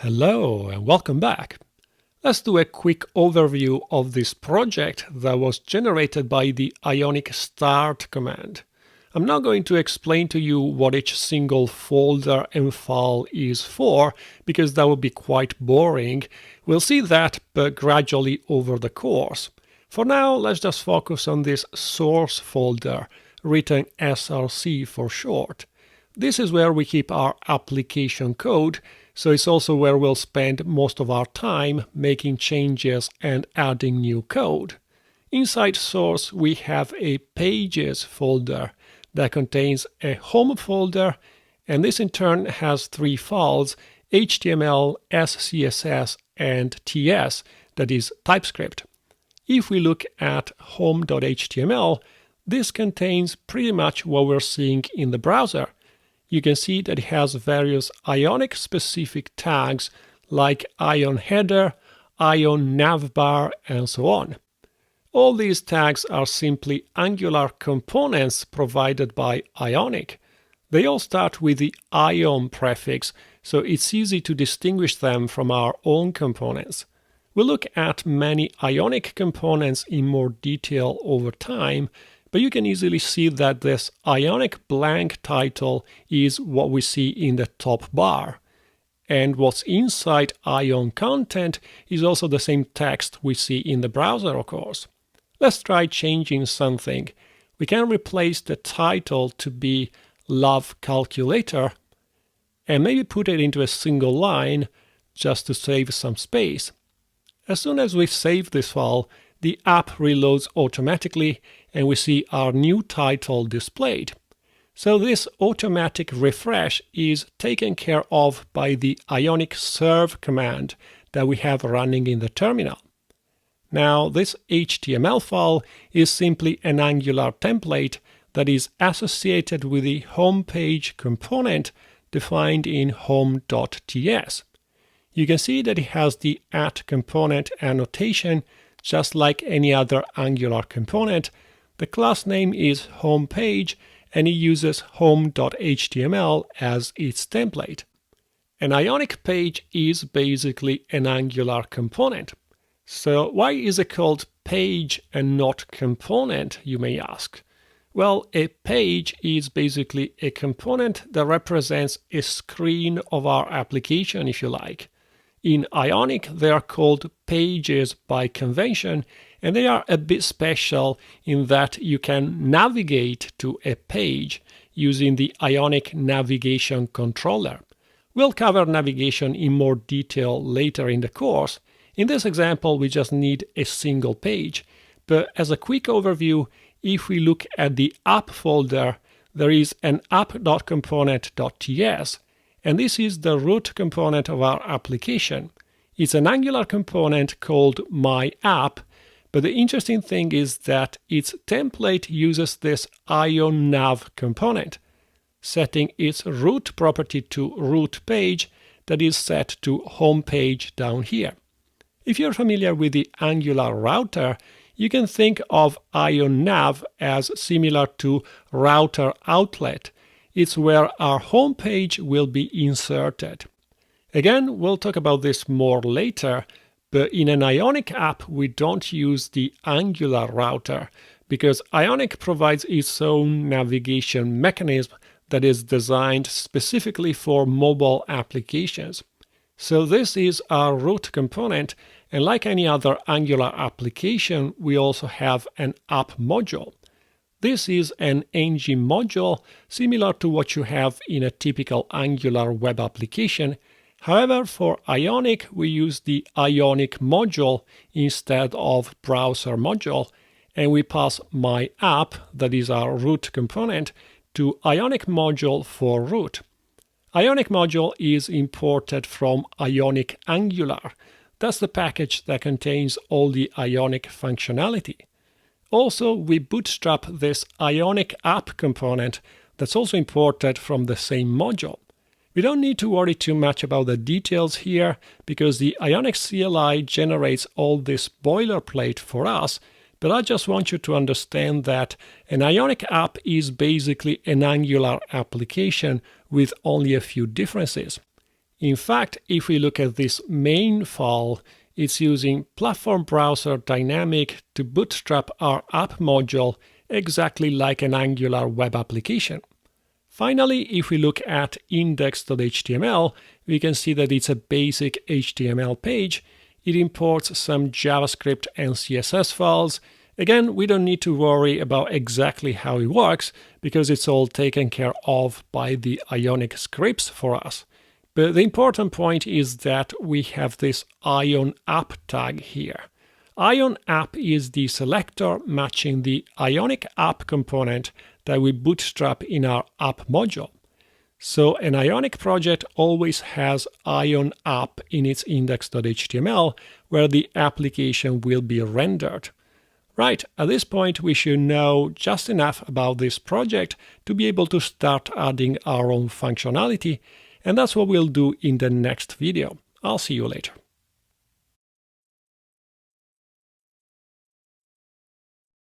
Hello and welcome back. Let's do a quick overview of this project that was generated by the Ionic start command. I'm not going to explain to you what each single folder and file is for, because that would be quite boring. We'll see that, but gradually over the course. For now, let's just focus on this source folder, written SRC for short. This is where we keep our application code, so it's also where we'll spend most of our time making changes and adding new code. Inside source, we have a pages folder that contains a home folder, and this in turn has three files: HTML, SCSS, and TS, that is TypeScript. If we look at home.html, this contains pretty much what we're seeing in the browser. You can see that it has various Ionic specific tags like Ion header, Ion navbar, and so on. All these tags are simply Angular components provided by Ionic. They all start with the Ion prefix, so it's easy to distinguish them from our own components. We'll look at many Ionic components in more detail over time, but you can easily see that this Ionic blank title is what we see in the top bar. And what's inside Ion content is also the same text we see in the browser, of course. Let's try changing something. We can replace the title to be Love Calculator and maybe put it into a single line just to save some space. As soon as we save this file, the app reloads automatically and we see our new title displayed. So this automatic refresh is taken care of by the Ionic serve command that we have running in the terminal. Now, this HTML file is simply an Angular template that is associated with the homepage component defined in home.ts. You can see that it has the @component annotation just like any other Angular component. The class name is homepage and it uses home.html as its template. An Ionic page is basically an Angular component. So why is it called page and not component, you may ask? Well, a page is basically a component that represents a screen of our application, if you like. In Ionic, they are called pages by convention, and they are a bit special in that you can navigate to a page using the Ionic navigation controller. We'll cover navigation in more detail later in the course. In this example, we just need a single page. But as a quick overview, if we look at the app folder, there is an app.component.ts, and this is the root component of our application. It's an Angular component called My App, but the interesting thing is that its template uses this Ion nav component, setting its root property to root page that is set to home page down here. If you're familiar with the Angular router, you can think of Ion nav as similar to router outlet. It's where our home page will be inserted. Again, we'll talk about this more later, but in an Ionic app, we don't use the Angular router because Ionic provides its own navigation mechanism that is designed specifically for mobile applications. So this is our root component, and like any other Angular application, we also have an app module. This is an ng module similar to what you have in a typical Angular web application. However, for Ionic, we use the Ionic module instead of browser module, and we pass My App, that is our root component, to Ionic module for root. Ionic module is imported from Ionic Angular. That's the package that contains all the Ionic functionality. Also, we bootstrap this Ionic app component that's also imported from the same module. We don't need to worry too much about the details here because the Ionic CLI generates all this boilerplate for us, but I just want you to understand that an Ionic app is basically an Angular application with only a few differences. In fact, if we look at this main file, it's using Platform Browser Dynamic to bootstrap our app module exactly like an Angular web application. Finally, if we look at index.html, we can see that it's a basic HTML page. It imports some JavaScript and CSS files. Again, we don't need to worry about exactly how it works because it's all taken care of by the Ionic scripts for us. But the important point is that we have this Ion app tag here. Ion app is the selector matching the Ionic app component that we bootstrap in our app module. So an Ionic project always has Ion app in its index.html where the application will be rendered. Right, at this point we should know just enough about this project to be able to start adding our own functionality, and that's what we'll do in the next video. I'll see you later.